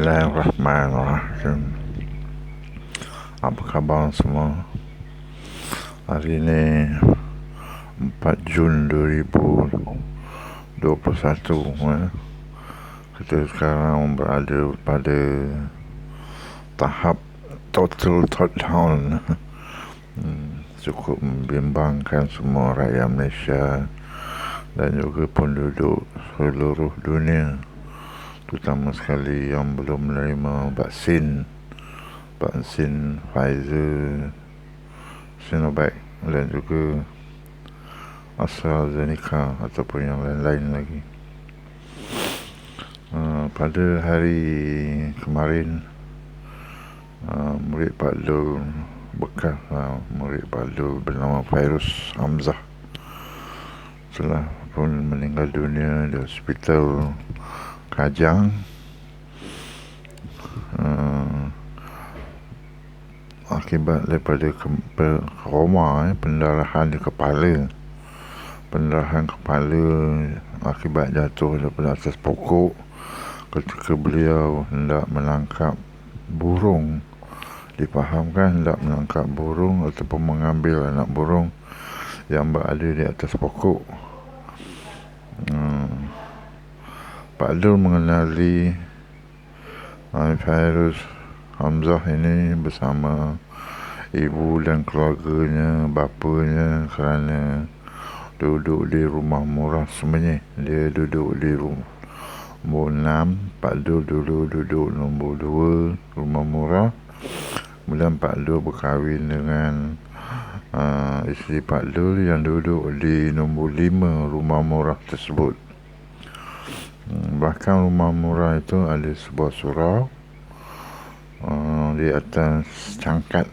Bismillahirrahmanirrahim. Apa khabar semua? Hari ini 4 Jun 2021 Kita sekarang berada pada tahap total lockdown. Cukup membimbangkan semua rakyat Malaysia dan juga penduduk seluruh dunia, terutama sekali yang belum menerima vaksin Pfizer, Sinovac dan juga AstraZeneca ataupun yang lain-lain lagi. Pada hari kemarin, murid Pak Lul bekas murid Pak Lul bernama Fairuz Hamzah telah pun meninggal dunia di hospital Kajang akibat daripada pendarahan di kepala. Pendarahan kepala akibat jatuh daripada atas pokok ketika beliau hendak menangkap burung. Difahamkan hendak menangkap burung ataupun mengambil anak burung yang berada di atas pokok. Pak Lul mengenali Fairuz Hamzah ini bersama ibu dan keluarganya, bapanya, kerana duduk di rumah murah sebenarnya. Dia duduk di nombor 6, Pak Lul dulu duduk nombor 2 rumah murah. Kemudian Pak Lul berkahwin dengan isteri Pak Lul yang duduk di nombor 5 rumah murah tersebut. Bahkan rumah murah itu ada sebuah surau di atas cangkat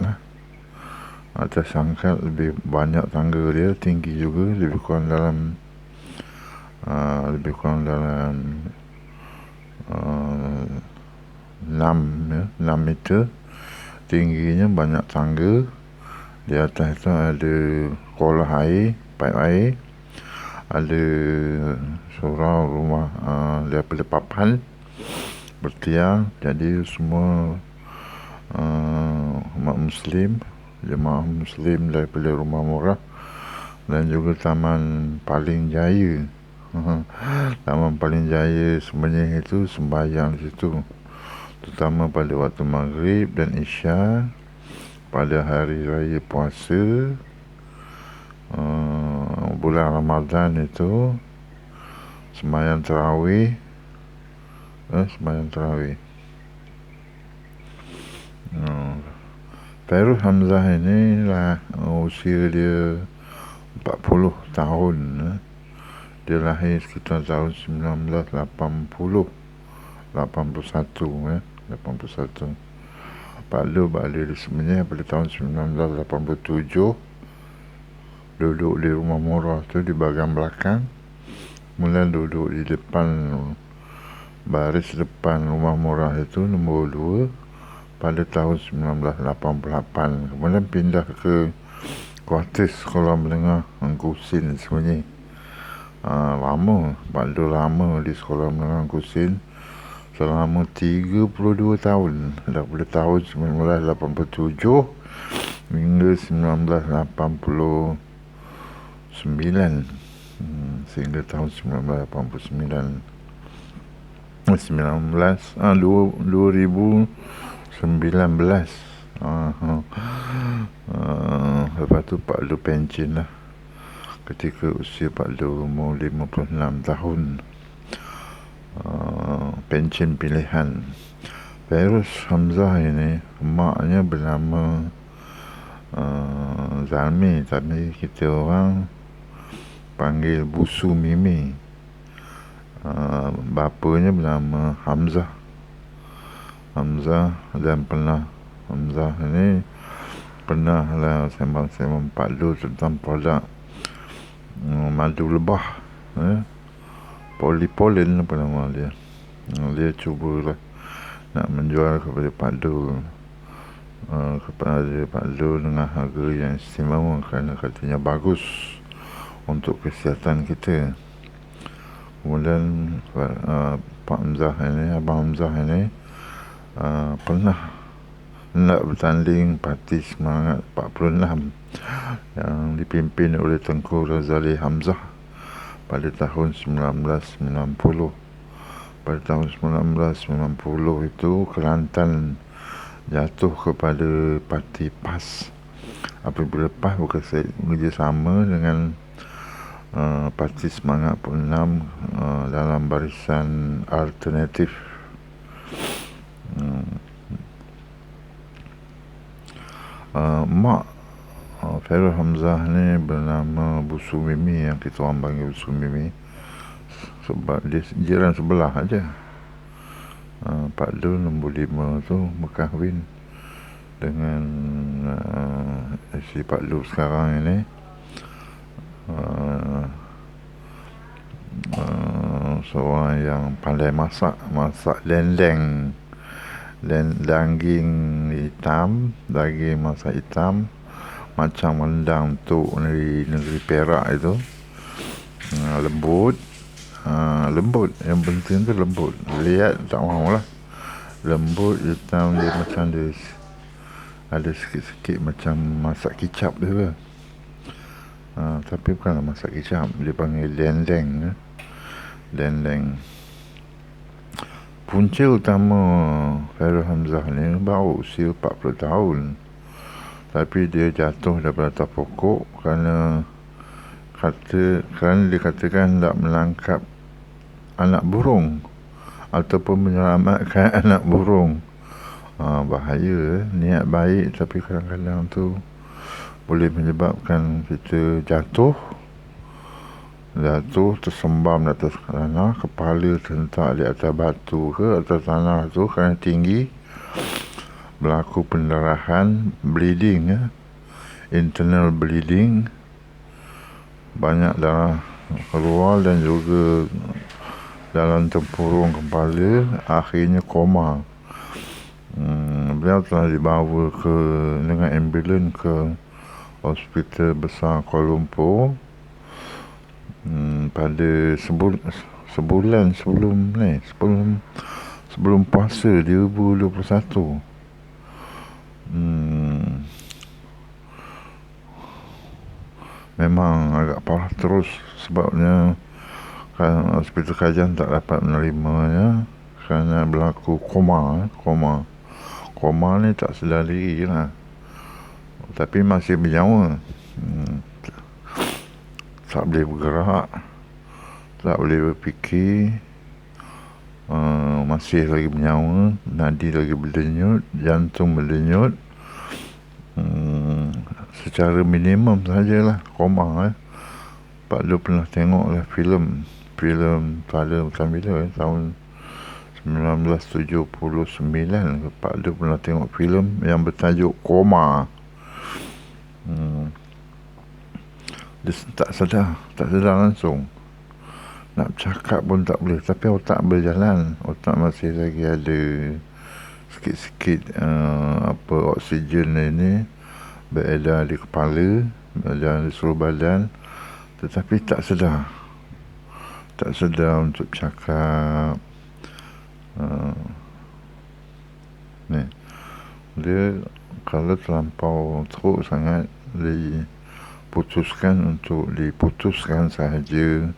atas cangkat lebih banyak tangga dia, tinggi juga, lebih kurang dalam 6 meter tingginya, banyak tangga. Di atas itu ada kolah air, paip air, ada surau rumah daripada papan bertiang. Jadi semua umat Muslim, jemaah Muslim daripada rumah murah dan juga Taman Paling Jaya. Taman Paling Jaya sebenarnya itu sembahyang di situ, terutama pada waktu Maghrib dan Isya pada hari raya puasa bulan Ramadan itu sembahyang tarawih. Fairuz Hamzah ini lah usia dia 40 tahun. Dia lahir sekitar tahun 1981. Pak Lul balik sebenarnya pada tahun 1987. Duduk di rumah murah tu di bahagian belakang. Mula duduk di depan, baris depan rumah murah itu nombor 2 pada tahun 1988. Kemudian pindah ke kuartus sekolah menengah Angkusin sebenarnya. Lama, Pak Lul lama di sekolah menengah Angkusin selama 32 tahun, daripada tahun 1987 hingga 1989, sehingga tahun 2019. Lepas tu Pak Lul pencen lah ketika usia Pak Lul umur 56 tahun. Pencen pilihan. Fairuz Hamzah ini maknya bernama Zalmi, tapi kita orang panggil Busu Mimi. Bapanya bernama Hamzah dan Hamzah ini pernah lah sembang Pak Lul tentang produk madu lebah, Polypollen apa nama dia. Dia cubalah nak menjual kepada Pak Lul, dengan harga yang istimewa kerana katanya bagus untuk kesihatan kita. Kemudian Abang Hamzah ini pernah hendak bertanding Parti Semangat 46 yang dipimpin oleh Tengku Razali Hamzah pada tahun 1990. Pada tahun 1990 itu Kelantan jatuh kepada Parti PAS apabila PAS bekerjasama dengan Parti Semangat 46 dalam barisan alternatif. Mak Fairul Hamzah ni bernama Busu Mimi, yang kita orang panggil Busu Mimi sebab dia jiran sebelah aja. Pak Dul nombor 5 tu berkahwin dengan si Pak Dul sekarang ini. Seorang yang pandai masak lendeng, daging hitam, daging masak hitam macam rendang untuk negeri Perak itu. Lembut, yang penting tu lembut. Lihat tak mahulah. Lembut, hitam, dia macam ada sikit-sikit macam masak kicap tu. Tapi bukanlah masak kicap, dia panggil lendeng. Punca utama Fairul Hamzah ni baru usia 40 tahun. Tapi dia jatuh daripada atas pokok kerana dikatakan tak melangkap anak burung ataupun menyelamatkan anak burung. Bahaya, niat baik tapi kadang-kadang tu boleh menyebabkan kita jatuh tersembam di atas tanah, kepala terhentak di atas batu ke atas tanah tu kerana tinggi, berlaku pendarahan, bleeding, internal bleeding, banyak darah keluar dan juga dalam tempurung kepala, akhirnya koma. Beliau telah dibawa dengan ambulans ke Hospital Besar Kuala Lumpur pada sebulan sebelum puasa 2021. Memang agak parah terus sebabnya Hospital Kajan tak dapat menerimanya kerana berlaku koma ni tak sedar diri lah, tapi masih bernyawa. Tak boleh bergerak, tak boleh berfikir, masih lagi bernyawa, nadi lagi berdenyut, jantung berdenyut, secara minimum sajalah koma. Pak Lu pernah tengok lah filem pada tahun 1979. Pak Lu pernah tengok filem yang bertajuk Koma. Dia tak sedar langsung, nak bercakap pun tak boleh, tapi otak berjalan, otak masih lagi ada sikit-sikit oksigen ini beredar di kepala, beredar di seluruh badan, tetapi tak sedar untuk bercakap. Dia kalau terlampau teruk sangat, diputuskan sahaja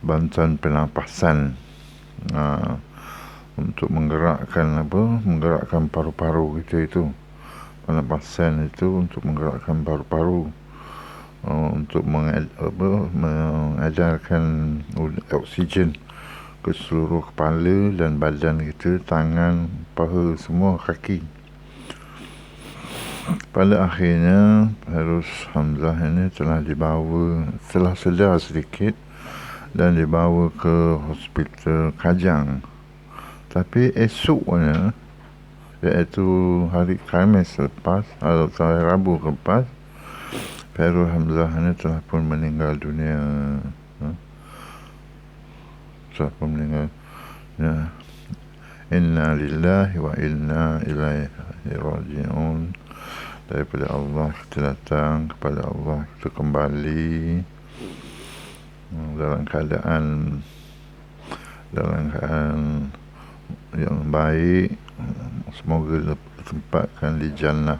bantuan pernafasan untuk menggerakkan paru-paru kita itu. Pernafasan itu untuk menggerakkan paru-paru, untuk mengedarkan oksigen ke seluruh kepala dan badan kita, tangan, paha, semua, kaki. Pada akhirnya Fairul Hamzah ini telah sedar sedikit dan dibawa ke Hospital Kajang. Tapi esoknya, iaitu hari Khamis lepas atau hari Rabu lepas, Fairul Hamzah ini telah pun meninggal dunia. Inna lillahi wa inna ilaihi raji'un. Daripada Allah kita datang, kepada Allah kita kembali, dalam keadaan yang baik, semoga ditempatkan di jannah.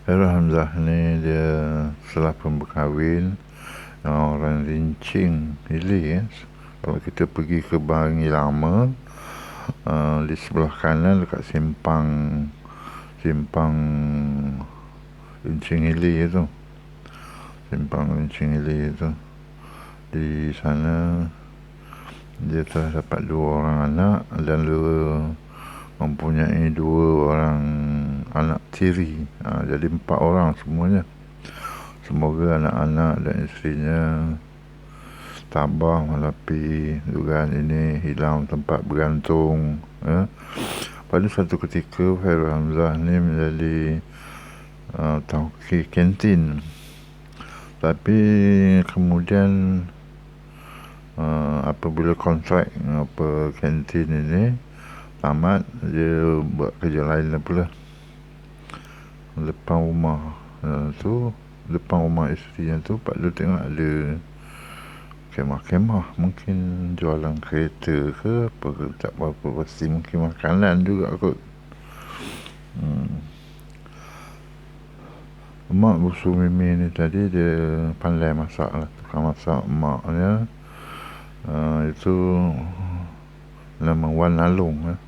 Khairul Hamzah ni dia setelah pun berkahwin dengan orang Rincing Hili. Kalau kita pergi ke Bangi Lama, di sebelah kanan dekat simpang Rincing Hili itu, di sana dia telah dapat 2 orang anak dan mempunyai 2 orang anak tiri. Jadi 4 orang semuanya. Semoga anak-anak dan isterinya tabah menghadapi dugaan ini, hilang tempat bergantung. Pada satu ketika Khairul Hamzah ni menjadi tauki kantin, tapi kemudian apabila kontrak kantin ini tamat, dia buat kerja lain pula depan rumah isterinya tu. Pak Lu tengok ada kemah-kemah, mungkin jualan kereta ke apa ke, tak apa-apa, pasti mungkin makanan juga kot. Mak Busu Mimi ni tadi dia pandai masak lah, tukang masak maknya. Itu nama Wan Along.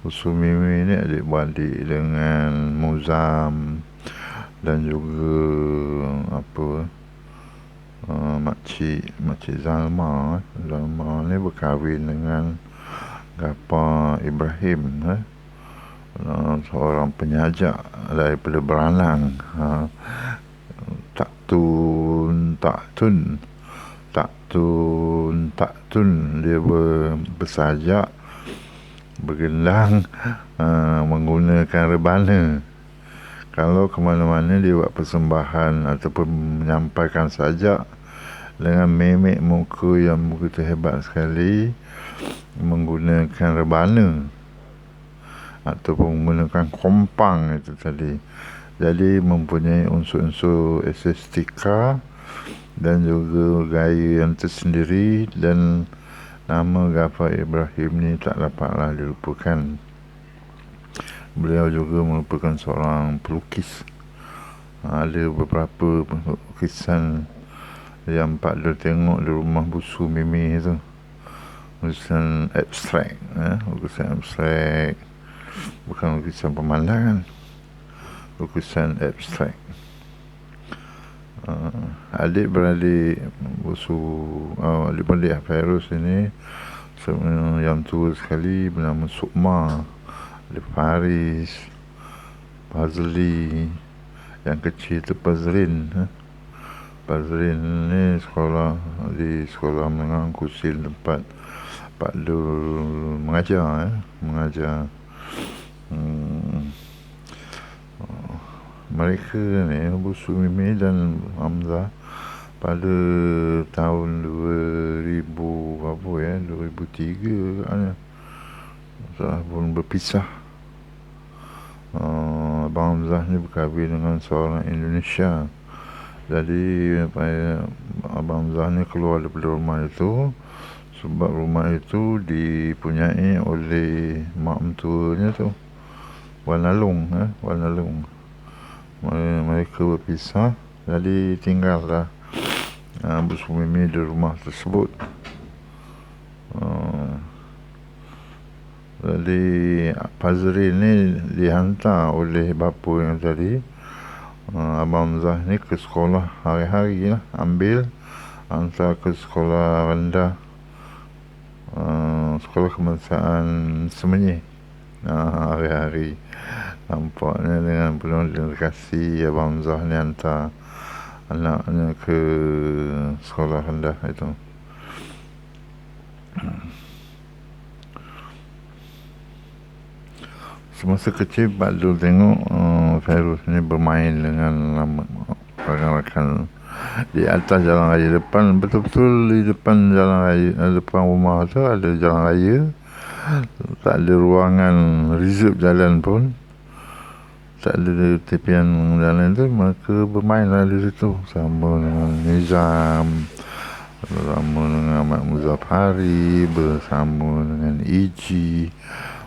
Busu Mimi ni adik-beradik dengan Muzam dan juga Makcik Zalma ni berkahwin dengan Gapa Ibrahim, seorang penyajak daripada Beranang. Tak tun dia bersajak, bergendang, menggunakan rebana. Kalau ke mana-mana dia buat persembahan ataupun menyampaikan sajak dengan memek muka yang begitu hebat sekali, menggunakan rebana ataupun menggunakan kompang itu tadi. Jadi mempunyai unsur-unsur estetika dan juga gaya yang tersendiri, dan nama Ghaffar Ibrahim ni tak dapatlah dilupakan. Beliau juga merupakan seorang pelukis. Ada beberapa lukisan yang Pak Lu tengok di rumah Busu Mimi tu, lukisan abstrak, bukan lukisan pemandangan, lukisan abstrak. Adik-beradik Fairuz ini yang tua sekali bernama Sukma, ada Faris, Fazli, yang kecil tu Pazrin. Pazrin ni sekolah di sekolah menengah Kusil tempat Pak Lu mengajar. Mereka ni, Busu Mimi dan Hamzah, pada tahun 2003 telah pun berpisah. Abang Hamzah ni berkahwin dengan seorang Indonesia. Jadi Abang Hamzah ni keluar daripada rumah itu sebab rumah itu dipunyai oleh mak mentuanya tu, Wan Along. Mereka berpisah, jadi tinggallah Busu Mimi di rumah tersebut. Jadi Fazrin ni dihantar oleh bapa yang tadi, Abang Hamzah ni, ke sekolah hari-hari lah, hantar ke sekolah rendah, sekolah kebangsaan Semenyih, hari-hari. Nampaknya dengan penuh dedikasi Abang Hamzah ni hantar anaknya ke sekolah rendah itu. Semasa kecil Pak Lu tengok Fairuz ni bermain dengan rakan-rakan di atas jalan raya depan. Betul-betul di depan jalan raya, depan rumah tu ada jalan raya, tak ada ruangan reserve jalan pun, tak ada tepian jalan tu. Mereka bermainlah di situ sama dengan Nizam, bersama dengan Ahmad Muzafari, bersama dengan Iji,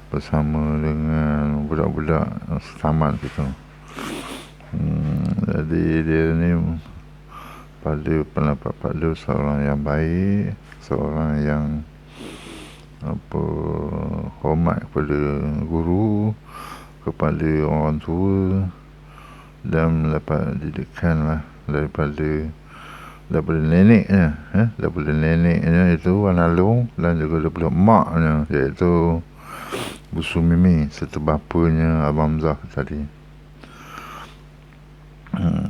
bersama dengan budak-budak taman kita. Jadi dia ni pada pendapat Pak Lu seorang yang baik, seorang yang hormat kepada guru, kepada orang tua, dan mendapat didikan lah daripada neneknya, daripada neneknya itu Wan Along, dan juga daripada maknya iaitu Bu Sumimi, serta bapanya Abang Hamzah tadi.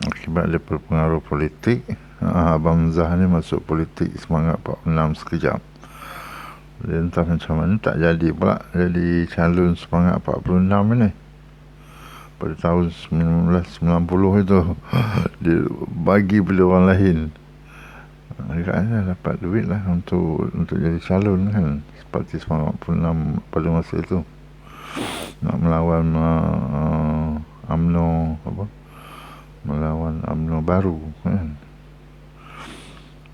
Akibat daripada pengaruh politik, Abang Hamzah ni masuk politik semangat 46 sekejap. Dia entah macam mana tak jadi pula jadi calon semangat 46 ni. Pada tahun 1990 itu dia bagi pada orang lain. Agaknya dapat duit lah untuk jadi calon kan, seperti semangat 46 pada masa itu, nak melawan melawan UMNO baru kan.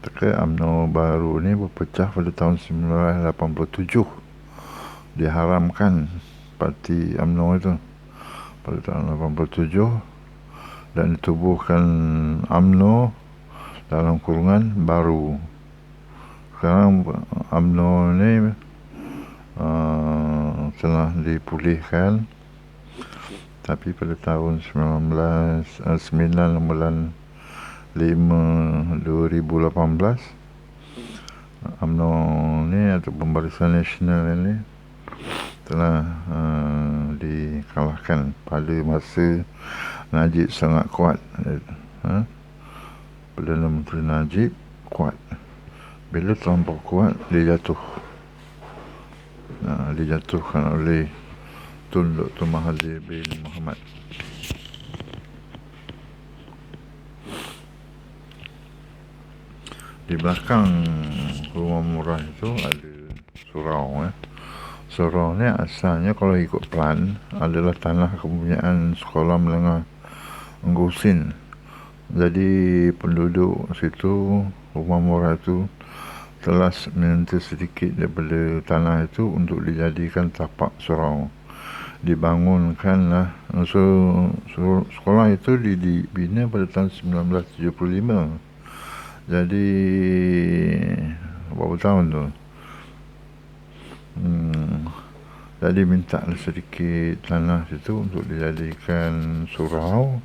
Tapi UMNO baru ni berpecah pada tahun 1987. Diharamkan parti UMNO itu pada tahun 87 dan ditubuhkan UMNO dalam kurungan baru. Sekarang UMNO ni telah dipulihkan, tapi pada tahun 9 bulan 5 2018 UMNO ni ataupun Barisan Nasional ni telah dikalahkan pada masa Najib sangat kuat. Perdana Menteri Najib kuat. Bila terlampau kuat, dia jatuh. Dijatuhkan oleh Tun Dr. Mahathir bin Mohamad. Di belakang Rumah Murah itu ada surau. Surau ni asalnya kalau ikut plan adalah tanah kepunyaan Sekolah Menengah Enggusin. Jadi penduduk situ, Rumah Murah itu telah minta sedikit daripada tanah itu untuk dijadikan tapak surau. Dibangunkanlah sekolah itu dibina pada tahun 1975. Jadi berapa tahun tu? Jadi minta sedikit tanah situ untuk dijadikan surau.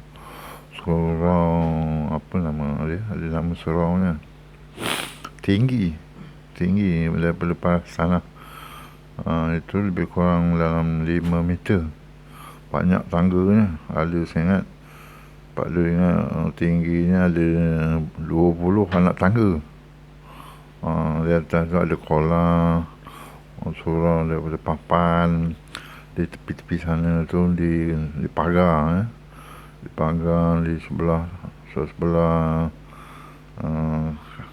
Surau apa nama dia? Ada nama suraunya. Tinggi daripada paras tanah. Itu lebih kurang dalam 5 meter. Banyak tangganya. Ada saya ingat Pak Lu ingat tingginya ada 20 anak tangga. Di atas tu ada kolam, surau daripada papan. Di tepi-tepi sana tu dipagar. Dipagar di sebelah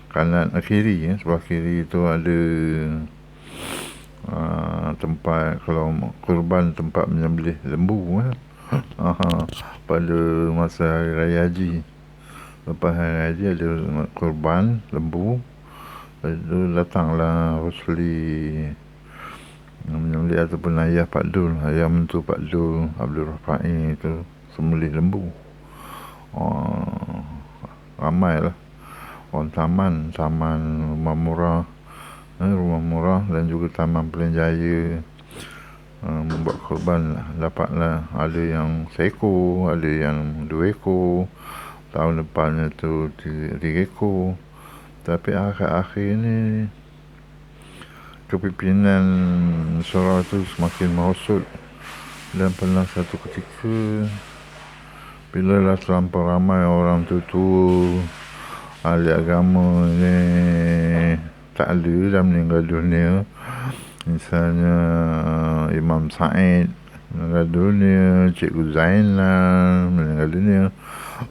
kanan kiri. Sebelah kiri itu ada tempat kalau kurban, tempat menyembelih lembu pada masa Hari Raya Haji. Lepas Hari Raya Haji ada kurban lembu. Lalu datanglah Rosli menyembelih ataupun ayah Pak Dul, ayah mentu Pak Dul, Abdul Rafa'i itu sembelih lembu. Ramai lah orang taman Rumah Murah dan juga Taman Pilihan Jaya membuat korban lah. Dapatlah ada yang seekor, ada yang 2 ekor, tahun depannya tu 3 ekor. Tapi akhir-akhir ni kepimpinan surau tu semakin merosot, dan pernah satu ketika bila dah terlampau ramai orang tua ahli agama ni tak ada dah meninggal dunia. Misalnya Imam Said meninggal dunia, Cikgu Zainal meninggal dunia,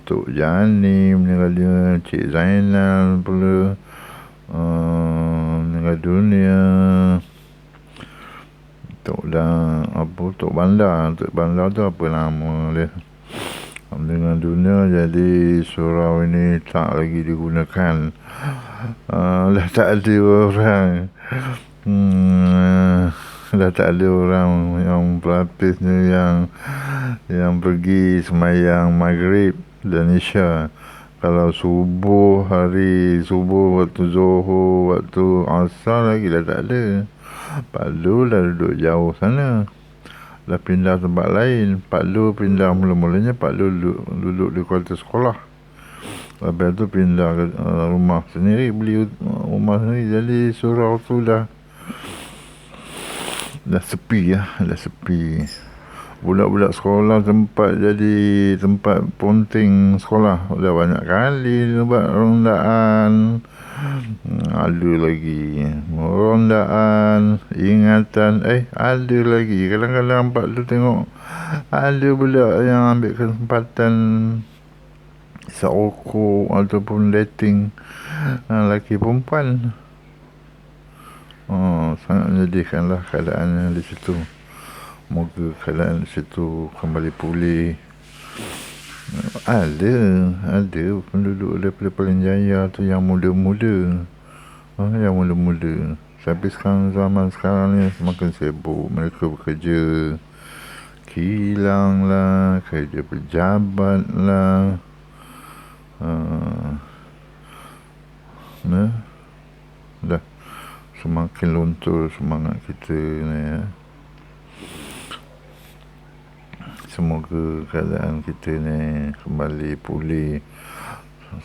Tok Jani meninggal dunia, Cik Zainal pula meninggal dunia, Tok Bandar tu apa nama dia, dengan dunia, jadi surau ini tak lagi digunakan. Dah tak ada orang. Dah tak ada orang yang pelapis ni yang pergi semayang maghrib dan isya. Kalau subuh, hari subuh, waktu Zuhur, waktu Asar lagi dah tak ada. Pak Lu dah duduk jauh sana, dah pindah tempat lain. Pak Lu pindah, mula-mulanya Pak Lu duduk di kuartus sekolah. Lepas tu pindah ke rumah sendiri, beli rumah sendiri. Jadi surau tu dah sepi ya, dah sepi. Budak-budak sekolah tempat jadi tempat ponting sekolah. Dah banyak kali buat rondaan. Ada lagi rondaan, ingatan, ada lagi. Kadang-kadang Pak Lu tengok ada budak yang ambil kesempatan isap rokok ataupun dating lelaki perempuan. Sangat menyedihkanlah keadaan di situ. Moga keadaan di situ kembali pulih. Ada penduduk daripada Petaling Jaya tu yang muda-muda. Yang muda-muda. Tapi sekarang, zaman sekarang ni semakin sibuk. Mereka bekerja kilang lah, kerja pejabat lah. Dah semakin luntur semangat kita ni ya. Semoga keadaan kita ni kembali pulih.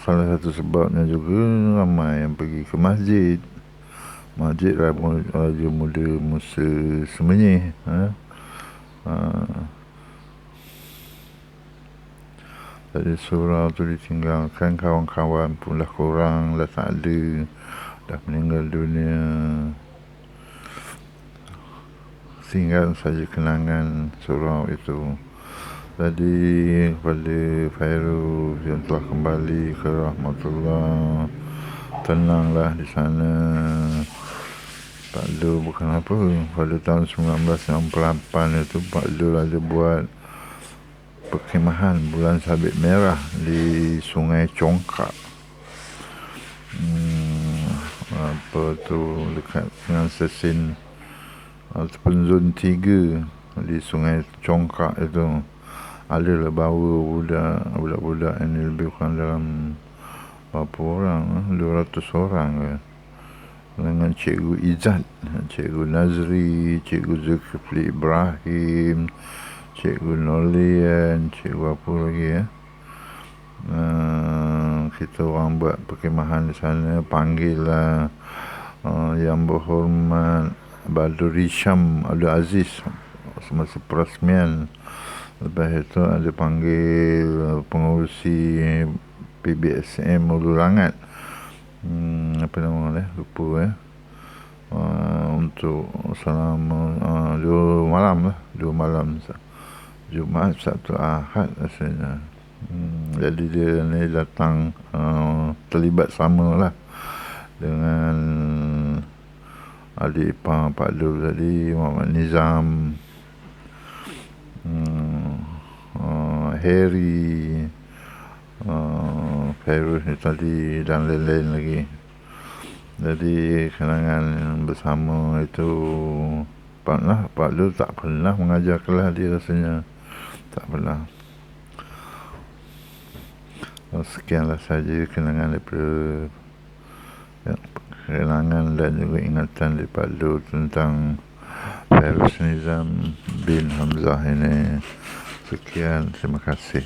Salah satu sebabnya juga ramai yang pergi ke masjid. Masjid Raja Muda Musa Semenyih. Jadi surau tu ditinggalkan, kawan-kawan pun dah kurang, dah tak ada, dah meninggal dunia. Tinggal saja kenangan surau itu. Jadi kepada Fairuz yang telah kembali ke rahmatullah, tenanglah di sana. Pak Lu bukan apa, pada tahun 1968 itu Pak Lu ada buat perkhemahan bulan sabit merah di Sungai Congkak. Apa tu, dekat dengan Sesin ataupun zon 3 di Sungai Congkak itu. Adalah bawa budak-budak ini lebih kurang dalam berapa orang, 200 orang ke, dengan Cikgu Izzat, Cikgu Nazri, Cikgu Zulkifli Ibrahim, Cikgu Nolian, Cikgu apa lagi ya. Kita orang buat perkhemahan di sana, panggillah Yang Berhormat Badrul Hisham Abdul Aziz semasa perasmian. Lepas itu ada panggil pengurusi PBSM Hulu Langat, apa nama dia, lupa untuk selama 2 malam Jumaat, Sabtu, Ahad rasanya. Jadi dia ni datang terlibat sama lah dengan adik ipar Pak Lu tadi, Muhammad Nizam, Harry, Fairuz ni tadi, dan lain-lain lagi. Jadi kenangan bersama itu Pak Lu tak pernah mengajar kelas dia rasanya, tak pernah. Sekianlah saja kenangan daripada kenangan dan juga ingatan dari Pak Lu tentang Fairuz Nizam bin Hamzah ini. Sekian, terima kasih.